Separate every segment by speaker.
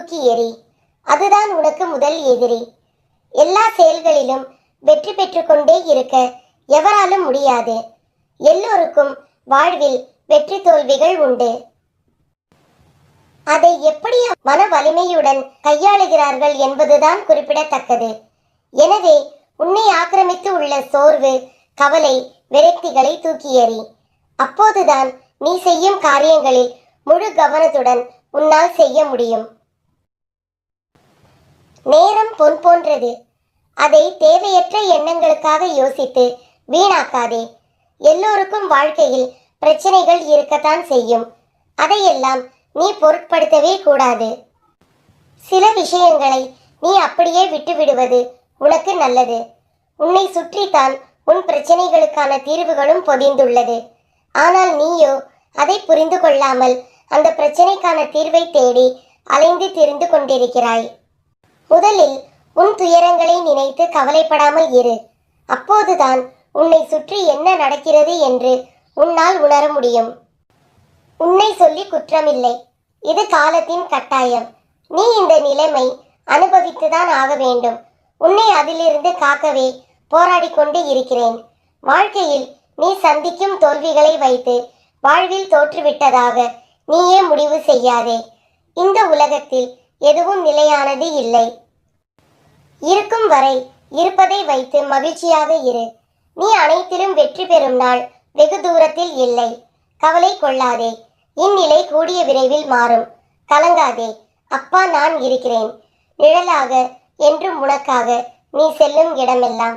Speaker 1: தூக்கி எறி. அதுதான் உனக்கு முதல் எதிரி. எல்லா செயல்களிலும் வெற்றி பெற்றுக்கொண்டே இருக்க எவராலும் முடியாது. எல்லோருக்கும் வாழ்வில் வெற்றி தோல்விகள் உண்டு. அதை எப்படி மன வலிமையுடன் கையாளுகிறார்கள் என்பதுதான் குறிப்பிடத்தக்கது. எனவே உன்னை ஆக்கிரமித்து உள்ள சோர்வு, கவலை, விரக்திகளை தூக்கி எறி. அப்போதுதான் நீ செய்யும் காரியங்களில் முழு கவனத்துடன் உன்னால் செய்ய முடியும். நேரம் பொன் போன்றது. அதை தேவையற்ற எண்ணங்களுக்காக யோசித்து வீணாக்காதே. எல்லோருக்கும் வாழ்க்கையில் பிரச்சனைகள் இருக்கத்தான் செய்யும். அதையெல்லாம் நீ பொருட்படுத்தவே கூடாது. சில விஷயங்களை நீ அப்படியே விட்டுவிடுவது உனக்கு நல்லது. உன்னை சுற்றித்தான் உன் பிரச்சனைகளுக்கான தீர்வுகளும் பொதிந்துள்ளது. ஆனால் நீயோ அதை புரிந்து கொள்ளாமல் அந்த பிரச்சனைக்கான தீர்வை தேடி அலைந்து திரிந்து கொண்டிருக்கிறாய். முதலில் உன் துயரங்களை நினைத்து கவலைப்படாமல் இரு. அப்போதுதான் உன்னை சுற்றி என்ன நடக்கிறது என்று உன்னால் உணர முடியும். உன்னை சொல்லி குற்றமில்லை. இது காலத்தின் கட்டாயம். நீ இந்த நிலைமை அனுபவித்துதான் ஆக வேண்டும். உன்னை அதிலிருந்து காக்கவே போராடி கொண்டு இருக்கிறேன். வாழ்க்கையில் நீ சந்திக்கும் தோல்விகளை வைத்து வாழ்வில் தோற்றுவிட்டதாக நீயே முடிவு செய்யாதே. இந்த உலகத்தில் எதுவும் நிலையானது இல்லை. இருக்கும் வரை இருப்பதை வைத்து மகிழ்ச்சியாக இரு. நீ அனைத்திலும் வெற்றி பெறும் நாள் வெகு தூரத்தில் இல்லை. கவலை கொள்ளாதே. இந்நிலை கூடிய விரைவில் மாறும். கலங்காதே. அப்பா நான் இருக்கிறேன். நிழலாக என்றும் உனக்காக நீ செல்லும் இடமெல்லாம்.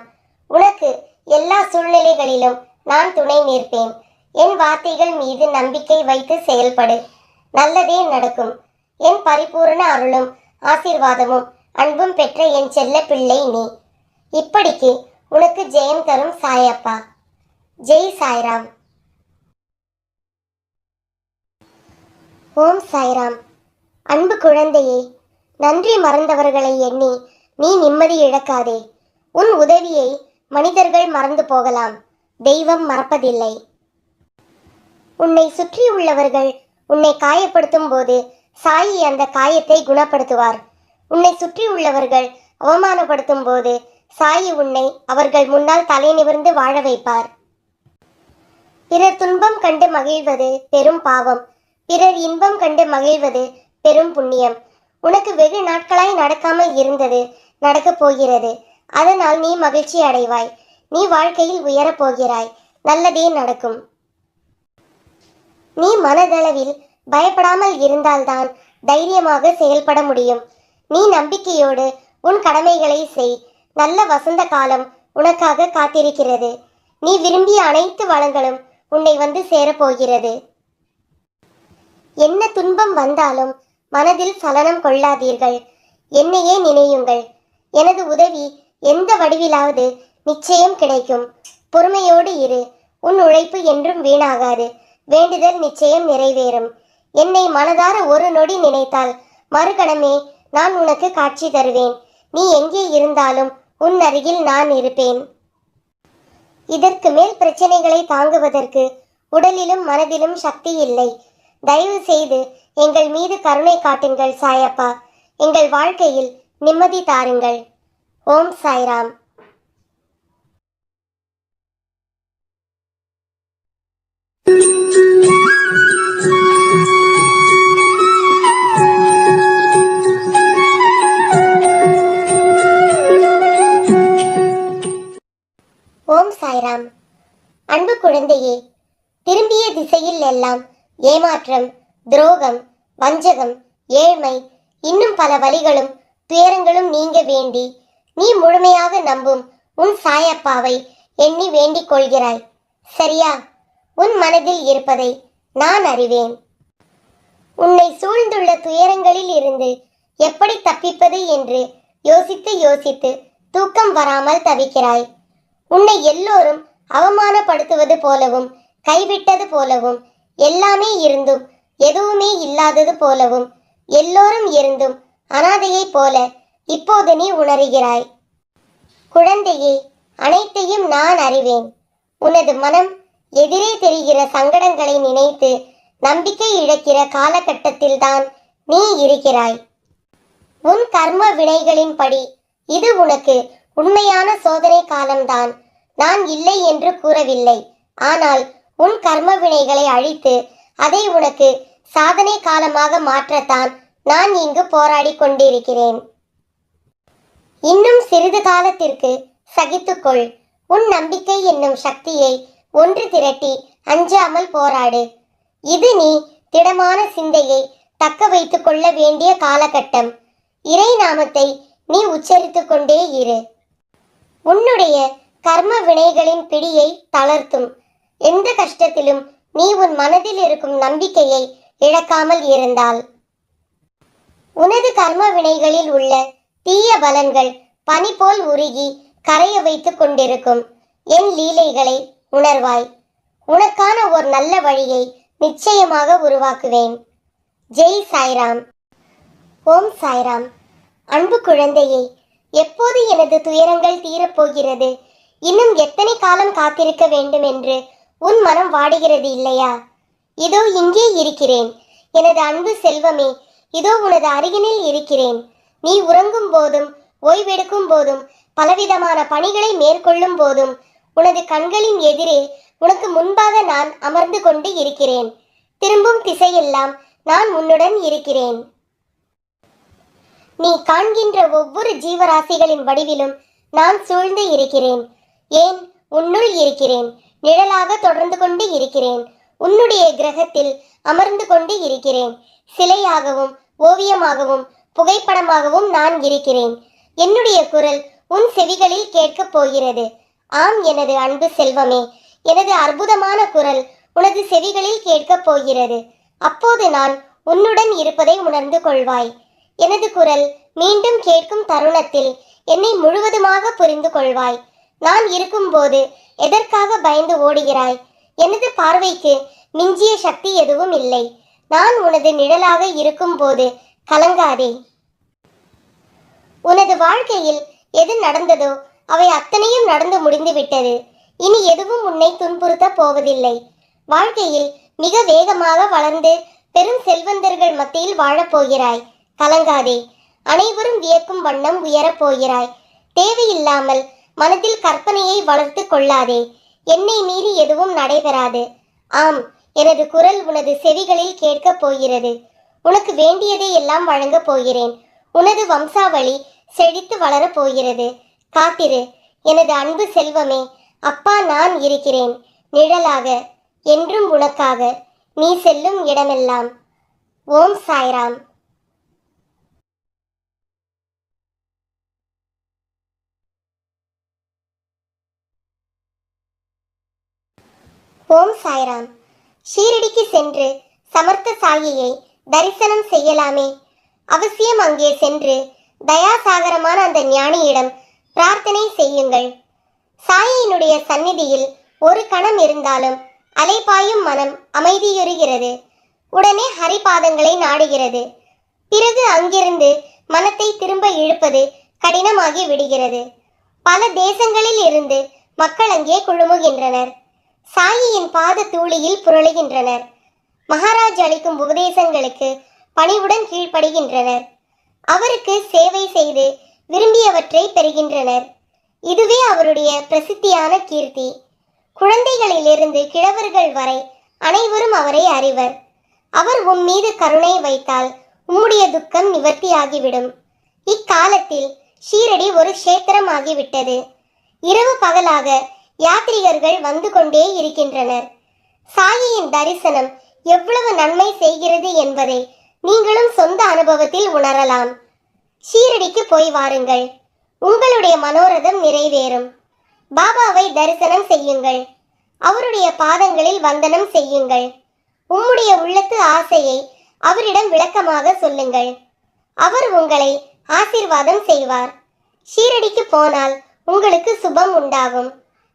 Speaker 1: உனக்கு எல்லா சூழ்நிலைகளிலும் நான் துணை நிற்பேன். என் வார்த்தைகள் மீது நம்பிக்கை வைத்து செயல்படு. நல்லதே நடக்கும். என் பரிபூர்ண அருளும் ஆசீர்வாதமும் அன்பும் பெற்ற என் செல்ல பிள்ளை நீ. இப்படிக்கு உனக்கு ஜெயம் தரும் சாயப்பா. ஜெய் சாய்ராம். ஓம் சாய்ராம். அன்பு குழந்தையே, நன்றி மறந்தவர்களை எண்ணி நீ நிம்மதி இழக்காதே. உன் உதவியை மனிதர்கள் மறந்து போகலாம், தெய்வம் மறப்பதில்லை. உன்னை சுற்றியுள்ளவர்கள் உன்னை காயப்படுத்தும் போது சாயி அந்த காயத்தை குணப்படுத்துவார். உன்னை சுற்றியுள்ளவர்கள் அவமானப்படுத்தும் போது சாயி உன்னை அவர்கள் முன்னால் தலை நிமிர்ந்து வாழ வைப்பார். பிறர் துன்பம் கண்டு மகிழ்வது பெரும் பாவம். பிறர் இன்பம் கண்டு மகிழ்வது பெரும் புண்ணியம். உனக்கு வெகு நாட்களாய் நடக்காமல் இருந்தது நடக்கப் போகிறது. அதனால் நீ மகிழ்ச்சி அடைவாய். நீ வாழ்க்கையில் உயரப் போகிறாய். நல்லதே நடக்கும். நீ மனதளவில் பயப்படாமல் இருந்தால்தான் தைரியமாக செயல்பட முடியும். நீ நம்பிக்கையோடு உன் கடமைகளை செய். நல்ல வசந்த காலம் உனக்காக காத்திருக்கிறது. நீ விரும்பிய அனைத்து வளங்களும் உன்னை வந்து சேரப்போகிறது. என்ன துன்பம் வந்தாலும் மனதில் சலனம் கொள்ளாதீர்கள். என்னையே நினையுங்கள். எனது உதவி எந்த வடிவிலாவது நிச்சயம் கிடைக்கும். பொறுமையோடு இரு. உன் உழைப்பு என்றும் வீணாகாது. வேண்டுதல் நிச்சயம் நிறைவேறும். என்னை மனதார ஒரு நொடி நினைத்தால் மறுகணமே நான் உனக்கு காட்சி தருவேன். நீ எங்கே இருந்தாலும் உன் அருகில் நான் இருப்பேன். இதற்கு மேல் பிரச்சனைகளை தாங்குவதற்கு உடலிலும் மனதிலும் சக்தி இல்லை. தயவு செய்து எங்கள் மீது கருணை காட்டுங்கள் சாயப்பா. எங்கள் வாழ்க்கையில் நிம்மதி தாருங்கள். ஓம் சாய்ராம். ஓம் சாய்ராம். அன்பு குழந்தையே, திரும்பிய திசையில் எல்லாம் ஏமாற்றம், துரோகம், வஞ்சகம், ஏழ்மை, இன்னும் பல வலிகளும் துயரங்களும் நீங்க வேண்டி நீ முழுமையாக நம்பும் உன் சாயப்பாவை எண்ணி வேண்டிக் கொள்கிறாய். சரியா? உன் மனதில் இருப்பதை நான் அறிவேன். உன்னை சூழ்ந்துள்ள துயரங்களில் இருந்து எப்படி தப்பிப்பது என்று யோசித்து யோசித்து தூக்கம் வராமல் தவிக்கிறாய். உன்னை எல்லோரும் அவமானப்படுத்துவது போலவும் கைவிட்டது போலவும் எல்லாமே இருந்தும் எதுவுமே இல்லாதது போலவும் எல்லோரும் இருந்தும் அனாதையைப் போல இப்போது நீ உணர்கிறாய். குழந்தையே, அனைத்தையும் நான் அறிவேன். உனது மனம் எதிரே தெரிகிற சங்கடங்களை நினைத்து நம்பிக்கை இழக்கிற காலகட்டத்தில்தான் நீ இருக்கிறாய். உன் கர்ம வினைகளின்படி இது உனக்கு உண்மையான சோதனை காலம்தான். நான் இல்லை என்று கூறவில்லை. ஆனால் உன் கர்ம வினைகளை அழித்து அதை உனக்கு சாதனை காலமாக மாற்றத்தான் நான் இங்கு போராடி கொண்டிருக்கிறேன். இன்னும் சிறிது காலத்திற்கு சகித்துக்கொள். உன் நம்பிக்கை என்னும் சக்தியை ஒன்று திரட்டி அஞ்சாமல் போராடு. இது நீ திடமான சிந்தையை தக்க வைத்துக் கொள்ள வேண்டிய காலகட்டம். இறை நாமத்தை நீ உச்சரித்துக் கொண்டே இரு. உன்னுடைய கர்ம வினைகளின் பிடியை தளர்த்தும். எந்த கஷ்டத்திலும் நீ உன் மனதில் இருக்கும் நம்பிக்கையை இழக்காமல் இருந்தால் உனது கர்ம வினைகளில் உள்ள தீய பலன்கள் பனி போல் உருகி கரைய வைத்துக் கொண்டிருக்கும். என் லீலைகளை உணர்வாய். உனக்கான ஒரு நல்ல வழியை நிச்சயமாக உருவாக்குவேன். ஜெய் சாய்ராம். ஓம் சாய்ராம். அன்பு குழந்தையே, எப்போது எனது துயரங்கள் தீரப்போகிறது? இன்னும் எத்தனை காலம் காத்திருக்க வேண்டும் என்று உன் மனம் வாடுகிறது இல்லையா? இதோ இங்கே இருக்கிறேன். எனது அன்பு செல்வமே, இதோ உனது அருகினில் இருக்கிறேன். நீ உறங்கும் போதும் ஓய்வெடுக்கும் போதும் பலவிதமான பணிகளை மேற்கொள்ளும் போதும் உனது கண்களின் எதிரே உனக்கு முன்பாக நான் அமர்ந்து கொண்டு இருக்கிறேன். திரும்பும் திசையெல்லாம் நான் உன்னுடன் இருக்கிறேன். நீ காண்கின்ற ஒவ்வொரு ஜீவராசிகளின் வடிவிலும் நான் சூழ்ந்து இருக்கிறேன். ஏன், உன்னுள் இருக்கிறேன். நிழலாக தொடர்ந்து கொண்டு இருக்கிறேன். உன்னுடைய கிரகத்தில் அமர்ந்து கொண்டு இருக்கிறேன். சிலையாகவும் ஓவியமாகவும் புகைப்படமாகவும் நான் இருக்கிறேன். என்னுடைய குரல் உன் செவிகளில் கேட்கப் போகிறது. ஆம் எனது அன்பு செல்வமே, எனது அற்புதமான குரல் உனது செவிகளில் கேட்கப் போகிறது. அப்போது நான் உன்னுடன் இருப்பதை உணர்ந்து கொள்வாய். எனது குரல் மீண்டும் கேட்கும் தருணத்தில் என்னை முழுவதுமாக புரிந்து கொள்வாய். நான் இருக்கும்போது எதற்காக பயந்து ஓடுகிறாய்? எனது பார்வைக்கு மிஞ்சிய சக்தி எதுவும் இல்லை. நான் உனது நிழலாக இருக்கும் போது கலங்காதே. உனது வாழ்க்கையில் எது நடந்ததோ அவை அத்தனையும் நடந்து முடிந்து விட்டது. இனி எதுவும் உன்னை துன்புறுத்த போவதில்லை. வாழ்க்கையில் மிக வேகமாக வளர்ந்து பெரும் செல்வந்தர்கள் மத்தியில் வாழப்போகிறாய். கலங்காதே. அனைவரும் வியக்கும் வண்ணம் உயரப் போகிறாய். தேவையில்லாமல் மனதில் கற்பனையை வளர்த்து கொள்ளாதே. என்னை மீறி எதுவும் நடைபெறாது. ஆம், எனது குரல் உனது செவிகளில் கேட்கப் போகிறது. உனக்கு வேண்டியதை எல்லாம் வழங்கப் போகிறேன். உனது வம்சாவளி செழித்து வளரப் போகிறது. காத்திரு எனது அன்பு செல்வமே. அப்பா நான் இருக்கிறேன், நிழலாக, என்றும் உனக்காக, நீ செல்லும் இடமெல்லாம். ஓம் சாய்ராம். ஓம் சாய்ராம். ஷீரடிக்கு சென்று சமர்த்த சாயியை தரிசனம் செய்யலாமே. அவசியம் அங்கே சென்று தயாசாகரமான அந்த ஞானியிடம் பிரார்த்தனை செய்யுங்கள். சாயியினுடைய சந்நிதியில் ஒரு கணம் இருந்தாலும் அலைபாயும் மனம் அமைதியுறுகிறது. உடனே ஹரிபாதங்களை நாடுகிறது. பிறகு அங்கிருந்து மனத்தை திரும்ப இழுப்பது கடினமாகி விடுகிறது. பல தேசங்களில் இருந்து மக்கள் அங்கே குழுமுகின்றனர். சாயியின் பாத தூளியில் புரளுகின்றனர். மகாராஜ் அளிக்கும் உபதேசங்களுக்கு பணிவுடன் கீழ்ப்படுகின்றனர். அவருக்கு சேவை செய்து விரும்பியவற்றை பெறுகின்றனர். இதுவே அவருடைய பிரசித்தியான கீர்த்தி. குழந்தைகளிலிருந்து கிழவர்கள் வரை அனைவரும் அவரை அறிவர். அவர் உன் மீது கருணை வைத்தால் உம்முடைய துக்கம் நிவர்த்தியாகிவிடும். இக்காலத்தில் ஷீரடி ஒரு க்ஷேத்திரம் ஆகிவிட்டது. இரவு பகலாக யாத்ரீகர்கள் வந்து கொண்டே இருக்கின்றனர். சாயியின் தரிசனம் எவ்வளவு நன்மை செய்கிறது என்பதை நீங்களும் சொந்த அனுபவத்தில் உணரலாம். ஷீரடிக்கு போய் வாருங்கள். உங்களுடைய மனோரதம் நிறைவேறும். பாபாவை தரிசனம் செய்யுங்கள். அவருடைய பாதங்களில் வந்தனம் செய்யுங்கள். உம்முடைய உள்ளத்து ஆசையை அவரிடம் விளக்கமாக சொல்லுங்கள். அவர் உங்களை ஆசீர்வாதம் செய்வார். ஷீரடிக்கு போனால் உங்களுக்கு சுபம் உண்டாகும்.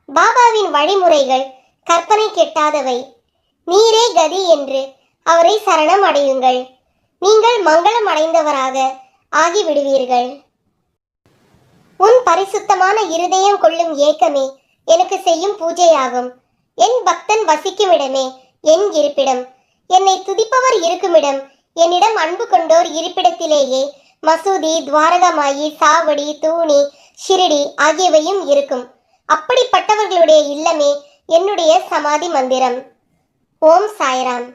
Speaker 1: பாபாவின் வழிமுறைகள் கற்பனை கெட்டாதவை. நீரே கதி என்று அவரை சரணம் அடையுங்கள். நீங்கள் மங்களம் அடைந்தவராக ஆகிவிடுவீர்கள். உன் பரிசுத்தமான இருதயம் கொள்ளும் ஏக்கமே எனக்கு செய்யும் பூஜையாகும். என் பக்தன் வசிக்கும் இடமே என் இருப்பிடம். என்னை துதிப்பவர் இருக்குமிடம், என்னிடம் அன்பு கொண்டோர் இருப்பிடத்திலேயே மசூதி, துவாரகமாயி, சாவடி, தூணி, ஷிரடி ஆகியவையும் இருக்கும். அப்படிப்பட்டவர்களுடைய இல்லமே என்னுடைய சமாதி மந்திரம். ஓம் சாய்ராம்.